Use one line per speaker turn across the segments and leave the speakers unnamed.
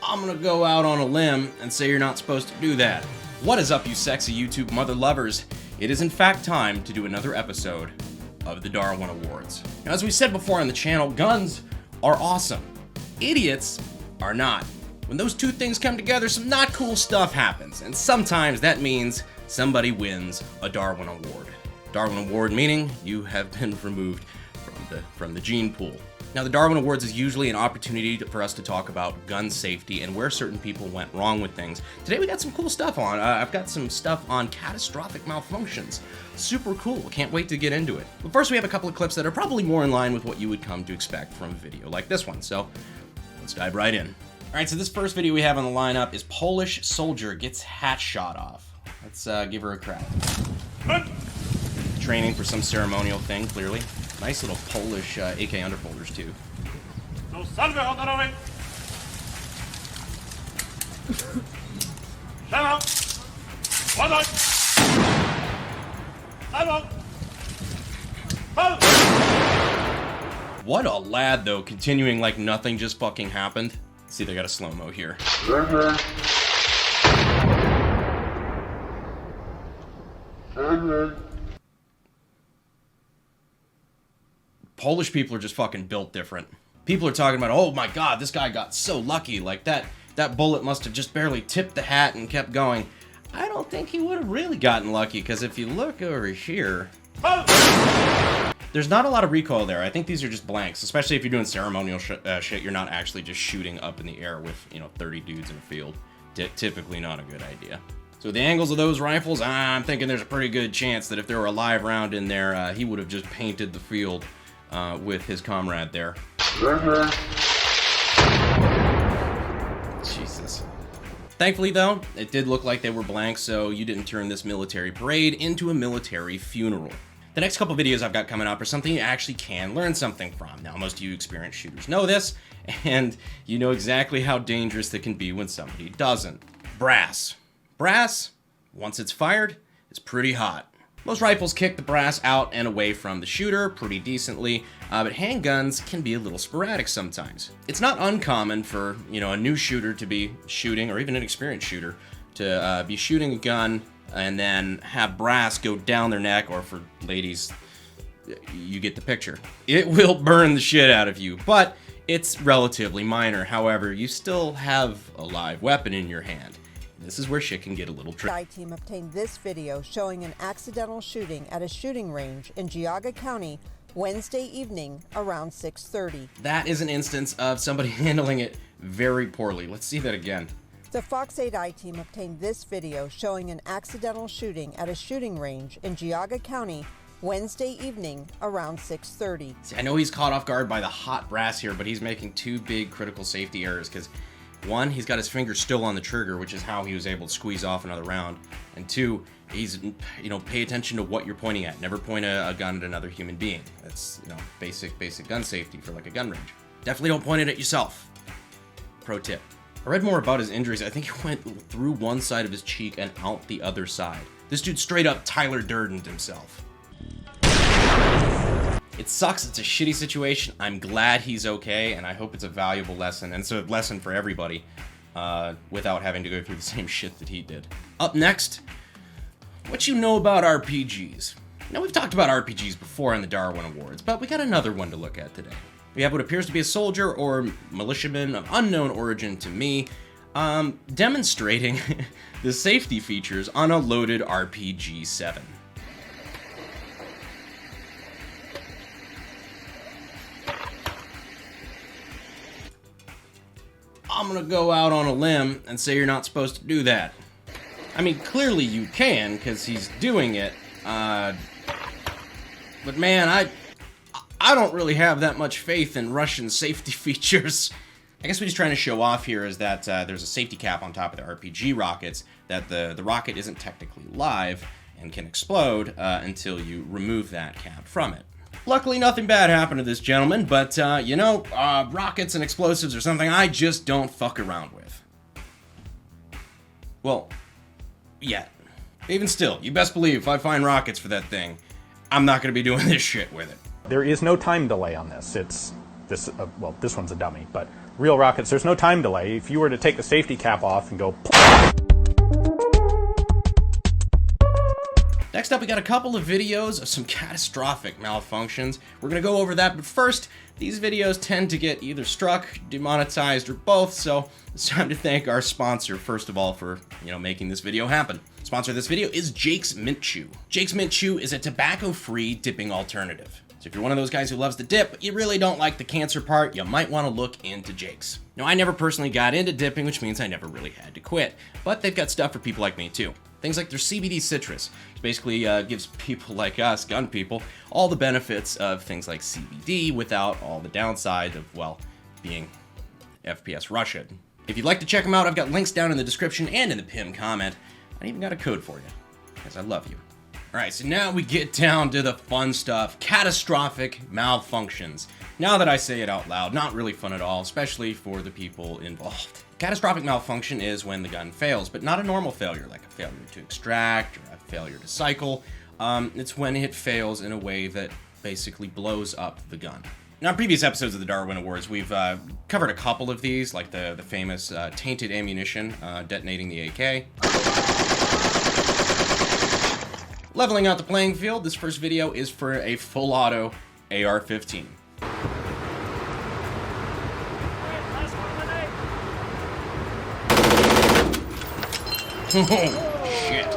I'm gonna go out on a limb and say you're not supposed to do that. What is up, you sexy YouTube mother lovers? It is in fact time to do another episode of the Darwin Awards. Now, as we said before on the channel, guns are awesome. Idiots are not. When those two things come together, some not cool stuff happens, and sometimes that means somebody wins a Darwin Award. Darwin Award meaning you have been removed from the gene pool. Now, the Darwin Awards is usually an opportunity for us to talk about gun safety and where certain people went wrong with things. Today we got some cool stuff on. I've got some stuff on catastrophic malfunctions. Super cool. Can't wait to get into it. But first we have a couple of clips that are probably more in line with what you would come to expect from a video like this one. So let's dive right in. All right, so this first video we have on the lineup is Polish soldier gets hat shot off. Let's give her a crack. Training for some ceremonial thing, clearly. Nice little Polish AK underfolders, too.
So salve honorowej! Lewo! Ładoń! Lewo!
What a lad, though, continuing like nothing just fucking happened. Let's see, they got a slow-mo here. Polish people are just fucking built different. People are talking about, oh my god, this guy got so lucky, like that bullet must have just barely tipped the hat and kept going. I don't think he would have really gotten lucky, because if you look over here, there's not a lot of recoil there. I think these are just blanks, especially if you're doing ceremonial shit. You're not actually just shooting up in the air with, 30 dudes in a field. Typically not a good idea. So the angles of those rifles, I'm thinking there's a pretty good chance that if there were a live round in there, he would have just painted the field with his comrade there. Jesus. Thankfully, though, it did look like they were blank, so you didn't turn this military parade into a military funeral. The next couple videos I've got coming up are something you actually can learn something from. Now, most of you experienced shooters know this, and you know exactly how dangerous it can be when somebody doesn't. Brass. Brass, once it's fired, it's pretty hot. Most rifles kick the brass out and away from the shooter pretty decently, but handguns can be a little sporadic sometimes. It's not uncommon for, a new shooter to be shooting, or even an experienced shooter, to be shooting a gun and then have brass go down their neck, or for ladies, you get the picture. It will burn the shit out of you, but it's relatively minor. However, you still have a live weapon in your hand. This is where shit can get a little tricky.
The team obtained this video showing an accidental shooting at a shooting range in Geauga County Wednesday evening around 6:30.
That is an instance of somebody handling it very poorly. Let's see that again.
The Fox 8 team obtained this video showing an accidental shooting at a shooting range in Geauga County Wednesday evening around 6:30.
See, I know he's caught off guard by the hot brass here, but he's making two big critical safety errors, because one, he's got his finger still on the trigger, which is how he was able to squeeze off another round. And two, he's, pay attention to what you're pointing at. Never point a gun at another human being. That's, basic gun safety for like a gun range. Definitely don't point it at yourself. Pro tip. I read more about his injuries. I think he went through one side of his cheek and out the other side. This dude straight up Tyler Durden'd himself. It sucks, it's a shitty situation. I'm glad he's okay, and I hope it's a valuable lesson, and it's a lesson for everybody, without having to go through the same shit that he did. Up next, what you know about RPGs. Now, we've talked about RPGs before on the Darwin Awards, but we got another one to look at today. We have what appears to be a soldier or militiaman of unknown origin to me, demonstrating the safety features on a loaded RPG-7. I'm gonna go out on a limb and say you're not supposed to do that. I mean, clearly you can, because he's doing it, but man, I don't really have that much faith in Russian safety features. I guess what he's trying to show off here is that there's a safety cap on top of the RPG rockets, that the rocket isn't technically live and can explode until you remove that cap from it. Luckily, nothing bad happened to this gentleman, but, rockets and explosives are something I just don't fuck around with. Well, yet. Even still, you best believe if I find rockets for that thing, I'm not gonna be doing this shit with it.
There is no time delay on this. It's this one's a dummy, but real rockets, there's no time delay. If you were to take the safety cap off and go...
Next up, we got a couple of videos of some catastrophic malfunctions. We're going to go over that, but first, these videos tend to get either struck, demonetized, or both, so it's time to thank our sponsor, first of all, for, making this video happen. Sponsor of this video is Jake's Mint Chew. Jake's Mint Chew is a tobacco-free dipping alternative. So if you're one of those guys who loves to dip, but you really don't like the cancer part, you might want to look into Jake's. Now, I never personally got into dipping, which means I never really had to quit, but they've got stuff for people like me, too. Things like their CBD citrus, which basically gives people like us, gun people, all the benefits of things like CBD without all the downside of, being FPS Russian. If you'd like to check them out, I've got links down in the description and in the pinned comment. I even got a code for you, because I love you. Alright, so now we get down to the fun stuff, catastrophic malfunctions. Now that I say it out loud, not really fun at all, especially for the people involved. Catastrophic malfunction is when the gun fails, but not a normal failure, like a failure to extract or a failure to cycle. It's when it fails in a way that basically blows up the gun. Now, in previous episodes of the Darwin Awards, we've covered a couple of these, like the famous tainted ammunition detonating the AK. Leveling out the playing field, this first video is for a full auto AR-15. Oh, shit.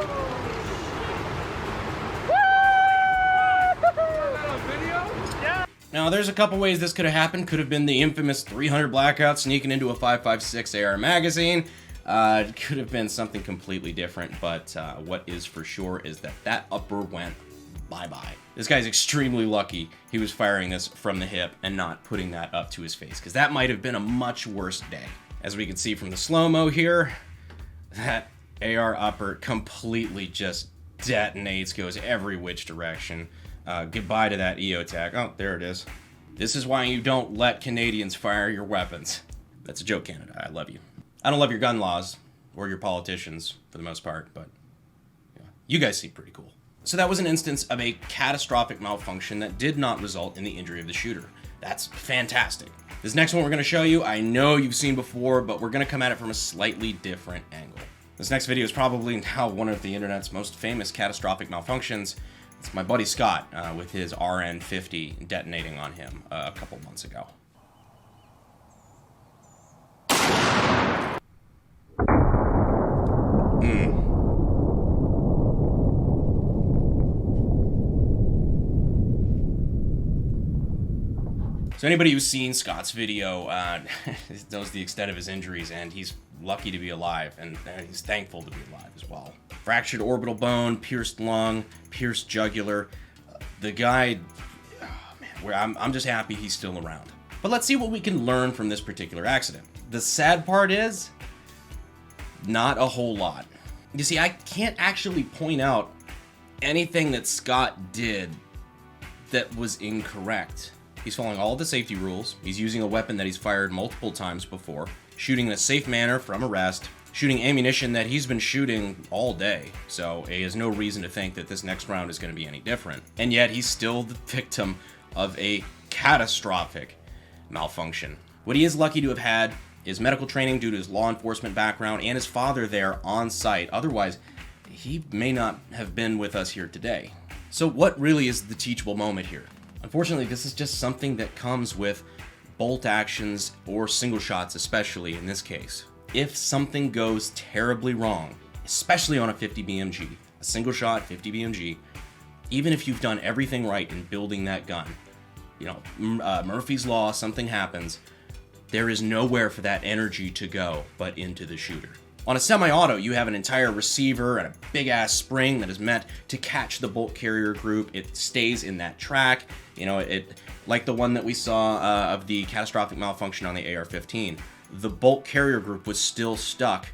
Now, there's a couple ways this could have happened. Could have been the infamous 300 blackout sneaking into a 5.56 AR magazine. It could have been something completely different, but what is for sure is that upper went bye-bye. This guy's extremely lucky he was firing this from the hip and not putting that up to his face, because that might have been a much worse day. As we can see from the slow-mo here, that AR upper completely just detonates, goes every which direction. Goodbye to that EOTAC. Oh, there it is. This is why you don't let Canadians fire your weapons. That's a joke, Canada. I love you. I don't love your gun laws or your politicians for the most part, but you guys seem pretty cool. So that was an instance of a catastrophic malfunction that did not result in the injury of the shooter. That's fantastic. This next one we're going to show you, I know you've seen before, but we're going to come at it from a slightly different angle. This next video is probably now one of the internet's most famous catastrophic malfunctions. It's my buddy Scott with his Rn50 detonating on him a couple months ago. So anybody who's seen Scott's video knows the extent of his injuries, and he's lucky to be alive, and he's thankful to be alive as well. Fractured orbital bone, pierced lung, pierced jugular. The guy, oh man, I'm just happy he's still around. But let's see what we can learn from this particular accident. The sad part is, not a whole lot. You see, I can't actually point out anything that Scott did that was incorrect. He's following all the safety rules. He's using a weapon that he's fired multiple times before, shooting in a safe manner from a rest, shooting ammunition that he's been shooting all day. So he has no reason to think that this next round is going to be any different. And yet he's still the victim of a catastrophic malfunction. What he is lucky to have had is medical training due to his law enforcement background and his father there on site. Otherwise, he may not have been with us here today. So what really is the teachable moment here? Unfortunately, this is just something that comes with bolt actions or single shots, especially in this case. If something goes terribly wrong, especially on a 50 BMG, a single shot 50 BMG, even if you've done everything right in building that gun, Murphy's Law, something happens, there is nowhere for that energy to go but into the shooter. On a semi-auto, you have an entire receiver and a big-ass spring that is meant to catch the bolt carrier group. It stays in that track. Like the one that we saw of the catastrophic malfunction on the AR-15. The bolt carrier group was still stuck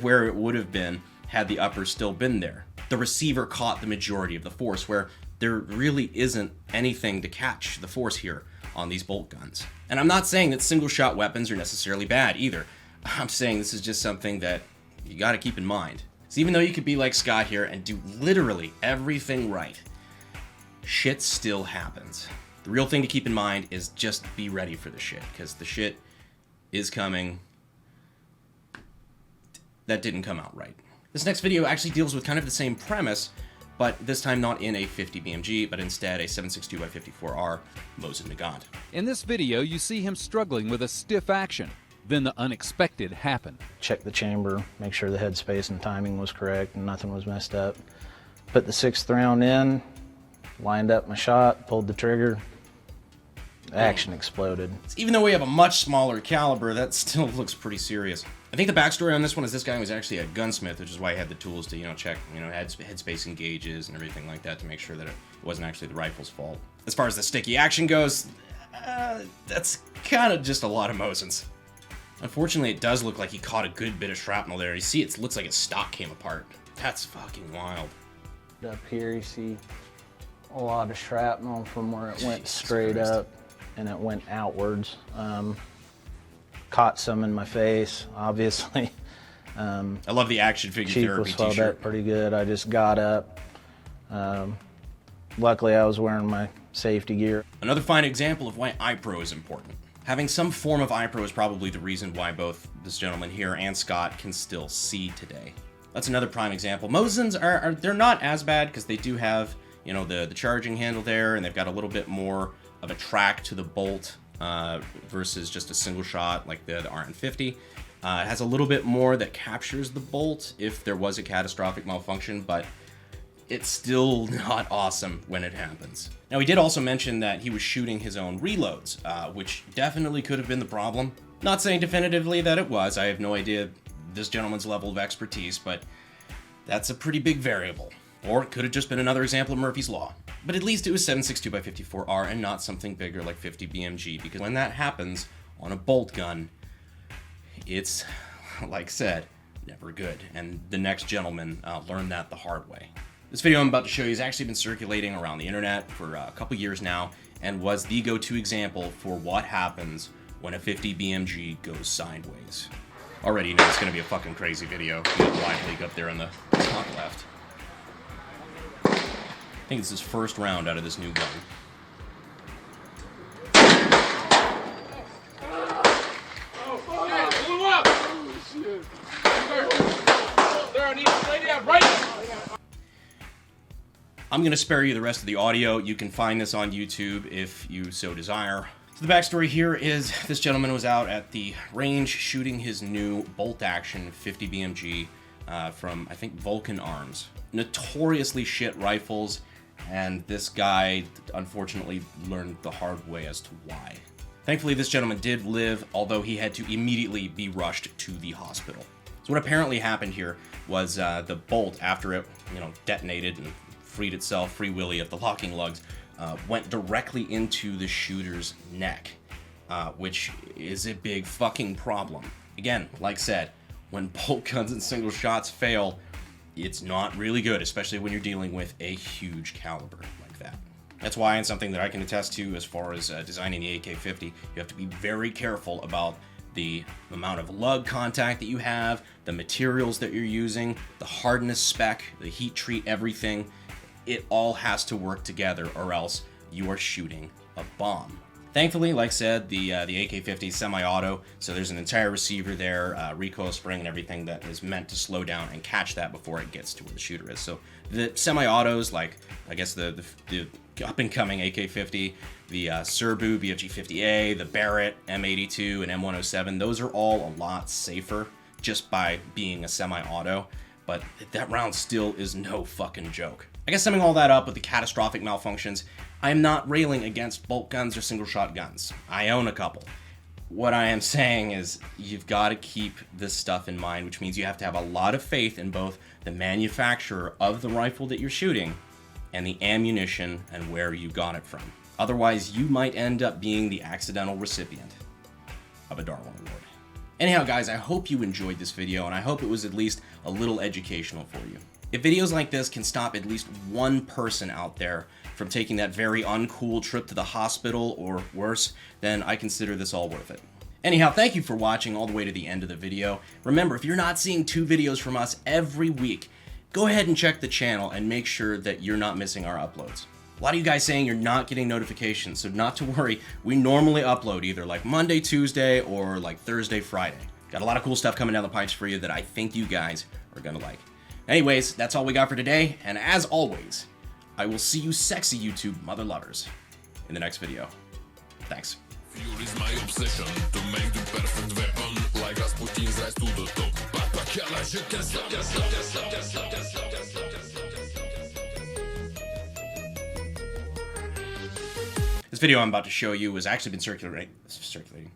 where it would have been had the upper still been there. The receiver caught the majority of the force, where there really isn't anything to catch the force here on these bolt guns. And I'm not saying that single-shot weapons are necessarily bad either. I'm saying this is just something that you got to keep in mind. So even though you could be like Scott here and do literally everything right, shit still happens. The real thing to keep in mind is just be ready for the shit, because the shit is coming. That didn't come out right. This next video actually deals with kind of the same premise, but this time not in a 50 BMG, but instead a 762x54R Mosin Nagant.
In this video, you see him struggling with a stiff action. Then the unexpected happened.
Check the chamber, make sure the headspace and timing was correct and nothing was messed up. Put the 6th round in, lined up my shot, pulled the trigger. Action exploded.
Even though we have a much smaller caliber, that still looks pretty serious. I think the backstory on this one is this guy was actually a gunsmith, which is why he had the tools to, check, headspace and gauges and everything like that to make sure that it wasn't actually the rifle's fault. As far as the sticky action goes, that's kind of just a lot of Mosins. Unfortunately, it does look like he caught a good bit of shrapnel there. You see, it looks like his stock came apart. That's fucking wild.
Up here, you see a lot of shrapnel from where it went
Jesus
straight
Christ.
up and it went outwards. Caught some in my face, obviously.
I love the action figure
Cheek
therapy
was swelled
t-shirt.
up pretty good. I just got up. Luckily, I was wearing my safety gear.
Another fine example of why iPro is important. Having some form of iPro is probably the reason why both this gentleman here and Scott can still see today. That's another prime example. Mosins they're not as bad because they do have, the charging handle there, and they've got a little bit more of a track to the bolt versus just a single shot like the Rn50. It has a little bit more that captures the bolt if there was a catastrophic malfunction, but it's still not awesome when it happens. Now, he did also mention that he was shooting his own reloads, which definitely could have been the problem. Not saying definitively that it was. I have no idea this gentleman's level of expertise, but that's a pretty big variable. Or it could have just been another example of Murphy's Law. But at least it was 762x54R and not something bigger like 50 BMG, because when that happens on a bolt gun, it's, like said, never good. And the next gentleman learned that the hard way. This video I'm about to show you has actually been circulating around the internet for a couple years now, and was the go-to example for what happens when a 50 BMG goes sideways. Already you know it's going to be a fucking crazy video. You got the live leak up there on the top left. I think it's his first round out of this new gun. I'm going to spare you the rest of the audio. You can find this on YouTube if you so desire. So the backstory here is this gentleman was out at the range shooting his new bolt-action 50 BMG from, I think, Vulcan Arms. Notoriously shit rifles, and this guy unfortunately learned the hard way as to why. Thankfully, this gentleman did live, although he had to immediately be rushed to the hospital. So what apparently happened here was the bolt, after it detonated and freed itself, free willy of the locking lugs, went directly into the shooter's neck, which is a big fucking problem. Again, like said, when bolt guns and single shots fail, it's not really good, especially when you're dealing with a huge caliber like that. That's why, and something that I can attest to as far as designing the AK-50, you have to be very careful about the amount of lug contact that you have, the materials that you're using, the hardness spec, the heat treat, everything. It all has to work together, or else you are shooting a bomb. Thankfully, like I said, the AK-50 is semi-auto, so there's an entire receiver there, recoil spring and everything that is meant to slow down and catch that before it gets to where the shooter is. So the semi-autos, like I guess the up-and-coming AK-50, the Serbu BFG-50A, the Barrett M82 and M107, those are all a lot safer just by being a semi-auto, but that round still is no fucking joke. I guess summing all that up with the catastrophic malfunctions, I am not railing against bolt guns or single shot guns. I own a couple. What I am saying is you've got to keep this stuff in mind, which means you have to have a lot of faith in both the manufacturer of the rifle that you're shooting and the ammunition and where you got it from. Otherwise, you might end up being the accidental recipient of a Darwin Award. Anyhow, guys, I hope you enjoyed this video, and I hope it was at least a little educational for you. If videos like this can stop at least one person out there from taking that very uncool trip to the hospital or worse, then I consider this all worth it. Anyhow, thank you for watching all the way to the end of the video. Remember, if you're not seeing 2 videos from us every week, go ahead and check the channel and make sure that you're not missing our uploads. A lot of you guys saying you're not getting notifications, so not to worry. We normally upload either like Monday, Tuesday, or like Thursday, Friday. Got a lot of cool stuff coming down the pipes for you that I think you guys are gonna like. Anyways, that's all we got for today, and as always, I will see you sexy YouTube mother lovers in the next video. Thanks.
Fuel is my obsession to make the perfect weapon, like Rasputin's rise to the top.
This video I'm about to show you has actually been circulating